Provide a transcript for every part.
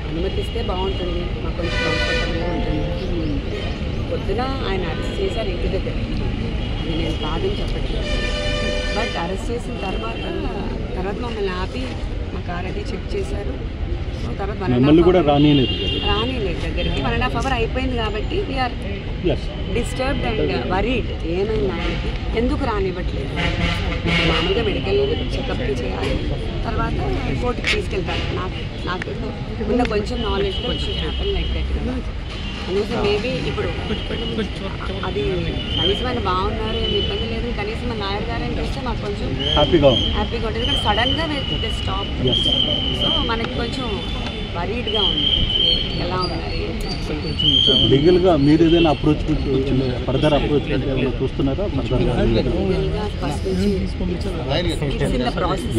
అనుమతిస్తే బాగుంటుంది, మాకు కొంచెం కంఫర్టబుల్గా ఉంటుంది. పొద్దున ఆయన అరెస్ట్ చేశారు ఇంటి దగ్గర, అది నేను కాదని చెప్పట్లేదు. బట్ అరెస్ట్ చేసిన తర్వాత మమ్మల్ని ఆపి మా కార్ అది చెక్ చేశారు. తర్వాత రానిలేదు దగ్గరికి. 1.5 hours అయిపోయింది కాబట్టి వీఆర్ డిస్టర్బ్డ్ అండ్ వరీడ్. ఏమైంది ఆయనకి, ఎందుకు రానివ్వట్లేదు? మామూలుగా మెడికల్ చెకప్కి చేయాలి, తర్వాత కోర్టుకి తీసుకెళ్తారు. నాకు ఉన్న కొంచెం నాలెడ్జ్ కొంచెం హ్యాపీ లైక్ దట్ కదా. అందుకోసం మేబీ ఇప్పుడు అది కనీసం ఆయన బాగున్నారు, ఏమి ఇబ్బంది లేదు, కనీసం మన నాయర్ గారని చూస్తే మాకు కొంచెం హ్యాపీగా ఉంటుంది. కానీ సడన్గా స్టాప్, సో మనకి కొంచెం వరీడ్గా ఉంది. ఎలా ఉన్నారు లీగల్గా మీరు ఏదైనా అప్రోచ్ ఫర్దర్ అప్రోచ్ చూస్తున్నారా? లీగల్గా ఫస్ట్ నుంచి ఇన్ ద ప్రాసెస్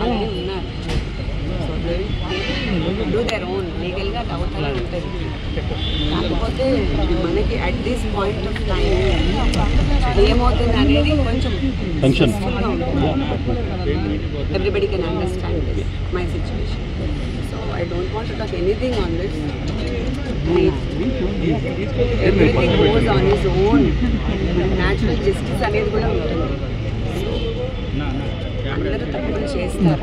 అలాగే ఉన్నారు. డూ దేర్ ఓన్ లీగల్గా అవుతానే ఉంటుంది. కాకపోతే మనకి at this point of time ఏమవుతుంది అనేది కొంచెం స్ట్రెస్ఫుల్గా ఉంటుంది. Everybody can understand this my situation. So I don't want to talk anything on this. Everything goes on his own. Natural justice అనేది కూడా ఉంటుంది. అందరూ తప్పులు చేస్తారు,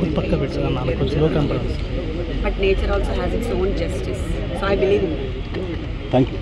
but nature also has its own justice. So I believe in that. Thank you.